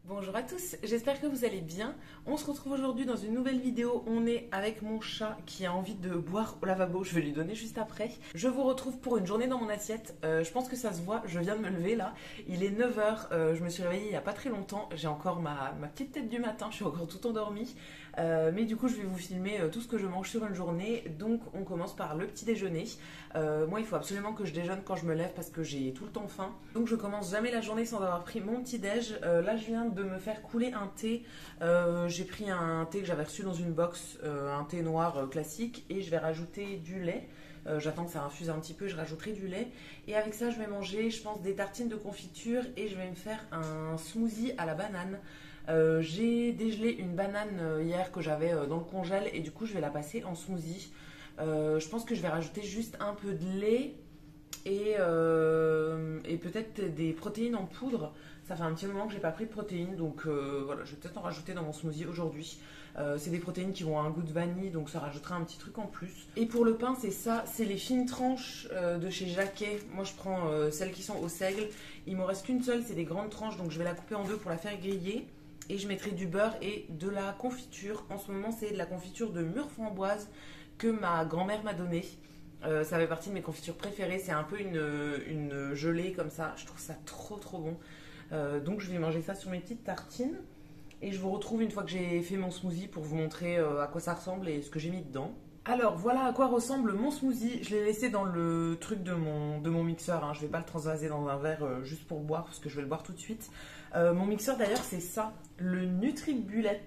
Bonjour à tous, j'espère que vous allez bien. On se retrouve aujourd'hui dans une nouvelle vidéo. On est avec mon chat qui a envie de boire au lavabo. Je vais lui donner juste après. Je vous retrouve pour une journée dans mon assiette. Je pense que ça se voit, je viens de me lever là. Il est 9 heures. Je me suis réveillée il n'y a pas très longtemps. J'ai encore ma petite tête du matin, je suis encore tout endormie. Mais du coup, je vais vous filmer tout ce que je mange sur une journée. Donc, on commence par le petit déjeuner. Moi, il faut absolument que je déjeune quand je me lève parce que j'ai tout le temps faim. Donc, je commence jamais la journée sans avoir pris mon petit déj. Là, je viens de me faire couler un thé. J'ai pris un thé que j'avais reçu dans une box, un thé noir classique, et je vais rajouter du lait. J'attends que ça infuse un petit peu, je rajouterai du lait. Et avec ça, je vais manger, je pense, des tartines de confiture et je vais me faire un smoothie à la banane. J'ai dégelé une banane hier que j'avais dans le congèle et du coup, je vais la passer en smoothie. Je pense que je vais rajouter juste un peu de lait et peut-être des protéines en poudre. Ça fait un petit moment que j'ai pas pris de protéines, donc voilà, je vais peut-être en rajouter dans mon smoothie aujourd'hui. C'est des protéines qui vont avoir un goût de vanille, donc ça rajoutera un petit truc en plus. Et pour le pain, c'est ça, c'est les fines tranches de chez Jacquet. Moi, je prends celles qui sont au seigle. Il m'en reste qu'une seule, c'est des grandes tranches, donc je vais la couper en deux pour la faire griller. Et je mettrai du beurre et de la confiture. En ce moment, c'est de la confiture de mûre framboise que ma grand-mère m'a donnée. Ça fait partie de mes confitures préférées. C'est un peu une gelée comme ça. Je trouve ça trop trop bon. Donc je vais manger ça sur mes petites tartines. Et je vous retrouve une fois que j'ai fait mon smoothie pour vous montrer à quoi ça ressemble et ce que j'ai mis dedans. Alors voilà à quoi ressemble mon smoothie. Je l'ai laissé dans le truc de mon mixeur, hein. Je ne vais pas le transvaser dans un verre juste pour boire parce que je vais le boire tout de suite. Mon mixeur d'ailleurs c'est ça, le Nutribullet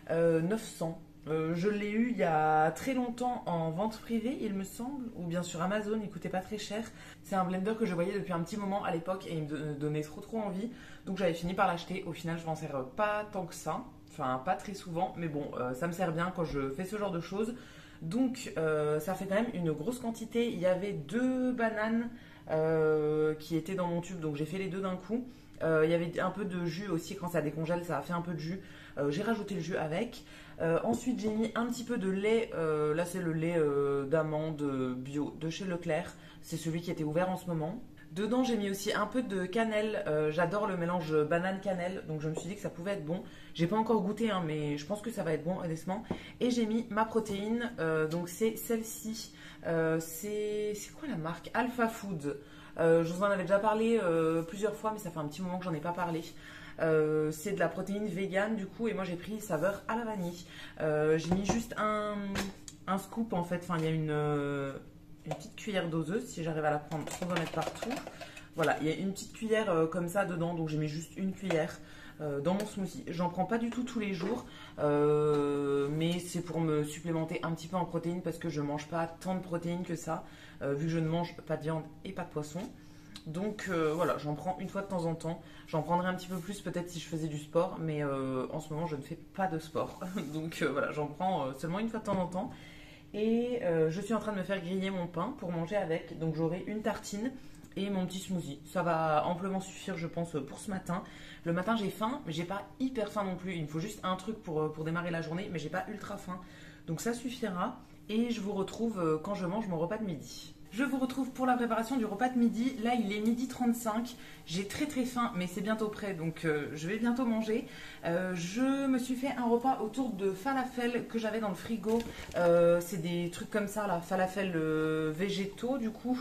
900. Je l'ai eu il y a très longtemps en vente privée, il me semble, ou bien sur Amazon, il coûtait pas très cher. C'est un blender que je voyais depuis un petit moment à l'époque et il me donnait trop envie. Donc j'avais fini par l'acheter. Au final, je m'en sers pas tant que ça, enfin pas très souvent, mais bon, ça me sert bien quand je fais ce genre de choses. Donc ça fait quand même une grosse quantité. Il y avait 2 bananes qui étaient dans mon tube, donc j'ai fait les deux d'un coup. Il y avait un peu de jus aussi, quand ça décongèle, ça a fait un peu de jus. J'ai rajouté le jus avec. Ensuite, j'ai mis un petit peu de lait. Là, c'est le lait d'amande bio de chez Leclerc. C'est celui qui était ouvert en ce moment. Dedans, j'ai mis aussi un peu de cannelle. J'adore le mélange banane-cannelle, donc je me suis dit que ça pouvait être bon. J'ai pas encore goûté, hein, mais je pense que ça va être bon, honnêtement. Et j'ai mis ma protéine, donc c'est celle-ci. C'est quoi la marque? Alpha Food. Je vous en avais déjà parlé plusieurs fois, mais ça fait un petit moment que j'en ai pas parlé. C'est de la protéine vegan du coup, et moi j'ai pris saveur à la vanille. J'ai mis juste un scoop en fait, enfin il y a une petite cuillère doseuse si j'arrive à la prendre sans en mettre partout. Voilà, il y a une petite cuillère comme ça dedans, donc j'ai mis juste une cuillère dans mon smoothie. J'en prends pas du tout tous les jours, mais c'est pour me supplémenter un petit peu en protéines parce que je mange pas tant de protéines que ça, vu que je ne mange pas de viande et pas de poisson. Donc voilà, j'en prends une fois de temps en temps. J'en prendrai un petit peu plus peut-être si je faisais du sport, mais en ce moment je ne fais pas de sport. Donc voilà, j'en prends seulement une fois de temps en temps. Et je suis en train de me faire griller mon pain pour manger avec. Donc j'aurai une tartine et mon petit smoothie. Ça va amplement suffire, je pense, pour ce matin. Le matin, j'ai faim, mais j'ai pas hyper faim non plus. Il me faut juste un truc pour démarrer la journée, mais j'ai pas ultra faim. Donc ça suffira. Et je vous retrouve quand je mange mon repas de midi. Je vous retrouve pour la préparation du repas de midi. Là, il est 12h35. J'ai très faim, mais c'est bientôt prêt, donc je vais bientôt manger. Je me suis fait un repas autour de falafel que j'avais dans le frigo. C'est des trucs comme ça, là, falafel végétaux, du coup,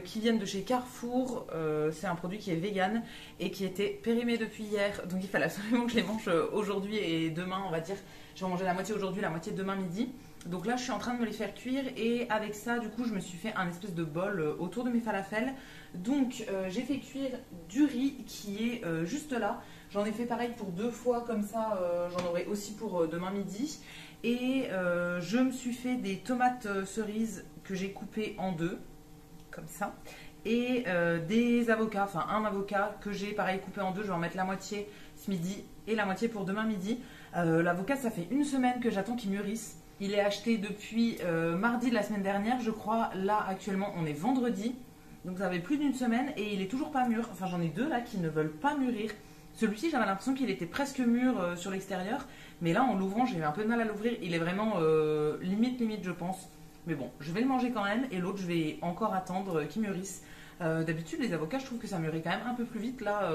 qui viennent de chez Carrefour. C'est un produit qui est vegan et qui était périmé depuis hier. Donc il fallait absolument que je les mange aujourd'hui et demain, on va dire. Je vais en manger la moitié aujourd'hui, la moitié demain midi. Donc là, je suis en train de me les faire cuire et avec ça, du coup, je me suis fait un espèce de bol autour de mes falafels. Donc, j'ai fait cuire du riz qui est juste là. J'en ai fait pareil pour 2 fois, comme ça, j'en aurai aussi pour demain midi. Et je me suis fait des tomates cerises que j'ai coupées en deux, comme ça. Et des avocats, enfin un avocat que j'ai pareil coupé en deux. Je vais en mettre la moitié ce midi et la moitié pour demain midi. L'avocat, ça fait une semaine que j'attends qu'il mûrisse. Il est acheté depuis mardi de la semaine dernière, je crois. Là, actuellement, on est vendredi. Donc, ça fait plus d'une semaine et il est toujours pas mûr. Enfin, j'en ai 2 là qui ne veulent pas mûrir. Celui-ci, j'avais l'impression qu'il était presque mûr sur l'extérieur. Mais là, en l'ouvrant, j'ai eu un peu de mal à l'ouvrir. Il est vraiment limite, je pense. Mais bon, je vais le manger quand même. Et l'autre, je vais encore attendre qu'il mûrisse. D'habitude, les avocats, je trouve que ça mûrit quand même un peu plus vite. Là,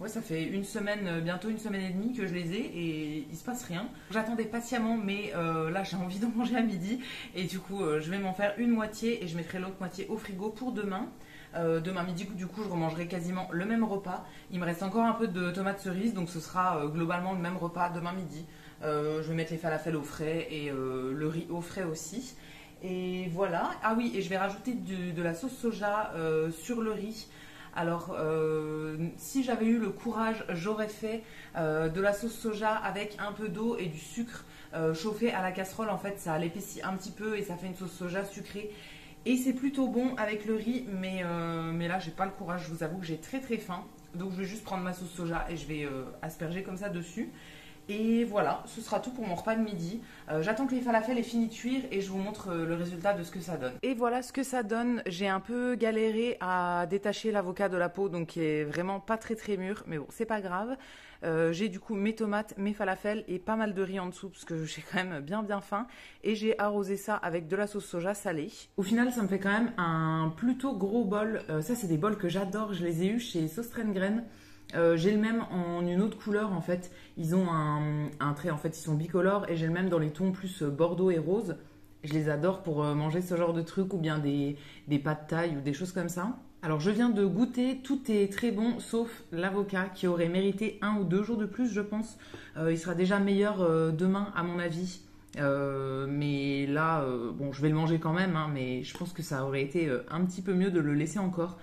Ouais, ça fait une semaine, bientôt une semaine et demie que je les ai et il se passe rien. J'attendais patiemment, mais là j'ai envie d'en manger à midi et du coup je vais m'en faire une moitié et je mettrai l'autre moitié au frigo pour demain. Demain midi, du coup, je remangerai quasiment le même repas. Il me reste encore un peu de tomates cerises, donc ce sera globalement le même repas demain midi. Je vais mettre les falafels au frais et le riz au frais aussi. Et voilà. Ah oui, et je vais rajouter de la sauce soja sur le riz. Alors, si j'avais eu le courage, j'aurais fait de la sauce soja avec un peu d'eau et du sucre chauffé à la casserole. En fait, ça l'épaissit un petit peu et ça fait une sauce soja sucrée. Et c'est plutôt bon avec le riz, mais là, j'ai pas le courage. Je vous avoue que j'ai très très faim. Donc, je vais juste prendre ma sauce soja et je vais asperger comme ça dessus. Et voilà, ce sera tout pour mon repas de midi. J'attends que les falafels aient fini de cuire et je vous montre le résultat de ce que ça donne. Et voilà ce que ça donne. J'ai un peu galéré à détacher l'avocat de la peau, donc qui est vraiment pas très très mûr, mais bon, c'est pas grave. J'ai du coup mes tomates, mes falafels et pas mal de riz en dessous parce que j'ai quand même bien faim. Et j'ai arrosé ça avec de la sauce soja salée. Au final, ça me fait quand même un plutôt gros bol. Ça, c'est des bols que j'adore. Je les ai eus chez Sauce Rengren. J'ai le même en une autre couleur en fait. Ils ont un trait en fait, ils sont bicolores et j'ai le même dans les tons plus bordeaux et rose. Je les adore pour manger ce genre de trucs ou bien des pâtes thaï ou des choses comme ça. Alors je viens de goûter, tout est très bon sauf l'avocat qui aurait mérité 1 ou 2 jours de plus je pense. Il sera déjà meilleur demain à mon avis. Mais là, bon je vais le manger quand même hein, mais je pense que ça aurait été un petit peu mieux de le laisser encore.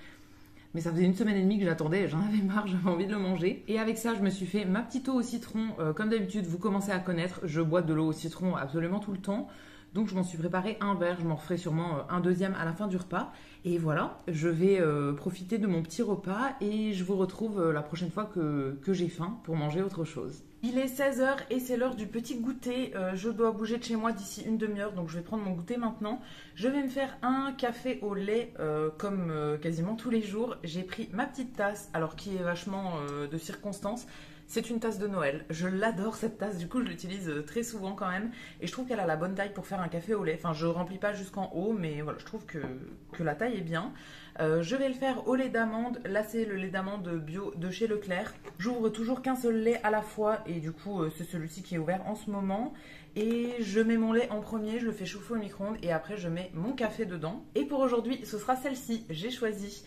Mais ça faisait une semaine et demie que j'attendais, j'en avais marre, j'avais envie de le manger. Et avec ça, je me suis fait ma petite eau au citron. Comme d'habitude, vous commencez à connaître, je bois de l'eau au citron absolument tout le temps. Donc je m'en suis préparé un verre, je m'en referai sûrement un deuxième à la fin du repas. Et voilà, je vais profiter de mon petit repas et je vous retrouve la prochaine fois que j'ai faim pour manger autre chose. Il est 16h et c'est l'heure du petit goûter. Je dois bouger de chez moi d'ici une demi-heure, donc je vais prendre mon goûter maintenant. Je vais me faire un café au lait comme quasiment tous les jours. J'ai pris ma petite tasse, alors qui est vachement de circonstance. C'est une tasse de Noël. Je l'adore cette tasse, du coup je l'utilise très souvent quand même. Et je trouve qu'elle a la bonne taille pour faire un café au lait. Enfin, je remplis pas jusqu'en haut, mais voilà, je trouve que la taille est bien. Je vais le faire au lait d'amande. Là, c'est le lait d'amande bio de chez Leclerc. J'ouvre toujours qu'un seul lait à la fois et du coup, c'est celui-ci qui est ouvert en ce moment. Et je mets mon lait en premier, je le fais chauffer au micro-ondes et après je mets mon café dedans. Et pour aujourd'hui, ce sera celle-ci, j'ai choisi.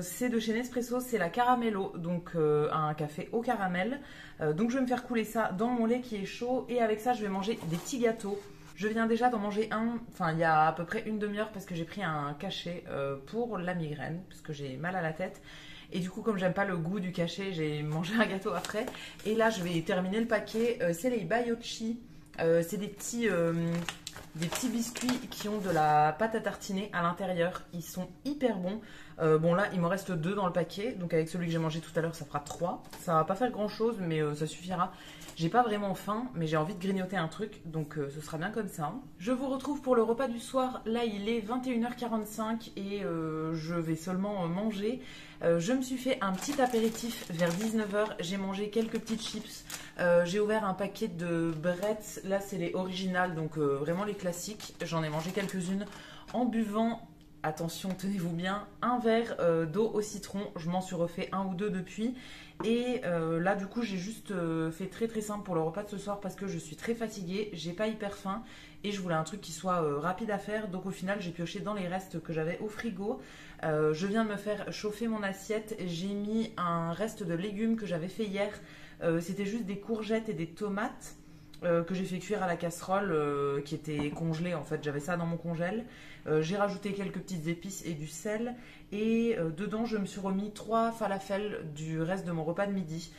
C'est de chez Nespresso, c'est la Caramello, donc un café au caramel. Donc je vais me faire couler ça dans mon lait qui est chaud et avec ça je vais manger des petits gâteaux. Je viens déjà d'en manger un, enfin il y a à peu près une demi-heure parce que j'ai pris un cachet pour la migraine, parce que j'ai mal à la tête. Et du coup, comme j'aime pas le goût du cachet, j'ai mangé un gâteau après. Et là, je vais terminer le paquet. C'est les Baiochi. C'est des petits biscuits qui ont de la pâte à tartiner à l'intérieur. Ils sont hyper bons. Bon là, il m'en reste 2 dans le paquet. Donc avec celui que j'ai mangé tout à l'heure, ça fera 3. Ça va pas faire grand chose, mais ça suffira. J'ai pas vraiment faim, mais j'ai envie de grignoter un truc. Donc ce sera bien comme ça. Je vous retrouve pour le repas du soir. Là, il est 21h45 et je vais seulement manger. Je me suis fait un petit apéritif vers 19h. J'ai mangé quelques petites chips. J'ai ouvert un paquet de Bretz. Là, c'est les originales, donc vraiment les classiques. J'en ai mangé quelques-unes en buvant, attention, tenez-vous bien, un verre d'eau au citron. Je m'en suis refait 1 ou 2 depuis. Et là, du coup, j'ai juste fait très très simple pour le repas de ce soir parce que je suis très fatiguée, j'ai pas hyper faim et je voulais un truc qui soit rapide à faire. Donc au final, j'ai pioché dans les restes que j'avais au frigo. Je viens de me faire chauffer mon assiette. J'ai mis un reste de légumes que j'avais fait hier. C'était juste des courgettes et des tomates que j'ai fait cuire à la casserole qui étaient congelées en fait. J'avais ça dans mon congèle. J'ai rajouté quelques petites épices et du sel. Et dedans, je me suis remis 3 falafels du reste de mon repas de midi.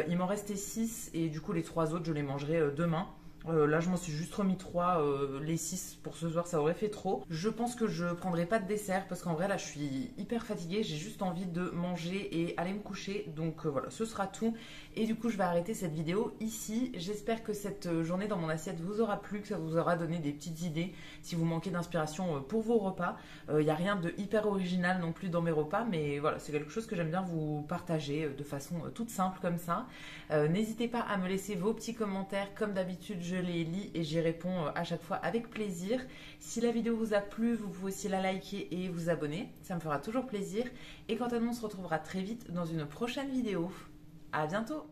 Il m'en restait 6 et du coup, les 3 autres, je les mangerai demain. Là, je m'en suis juste remis 3. Les 6 pour ce soir, ça aurait fait trop. Je pense que je prendrai pas de dessert parce qu'en vrai, là, je suis hyper fatiguée. J'ai juste envie de manger et aller me coucher. Donc voilà, ce sera tout. Et du coup, je vais arrêter cette vidéo ici. J'espère que cette journée dans mon assiette vous aura plu, que ça vous aura donné des petites idées si vous manquez d'inspiration pour vos repas. Il n'y a rien de hyper original non plus dans mes repas, mais voilà, c'est quelque chose que j'aime bien vous partager de façon toute simple comme ça. N'hésitez pas à me laisser vos petits commentaires. Comme d'habitude, je les lis et j'y réponds à chaque fois avec plaisir. Si la vidéo vous a plu, vous pouvez aussi la liker et vous abonner. Ça me fera toujours plaisir. Et quant à nous, on se retrouvera très vite dans une prochaine vidéo. À bientôt!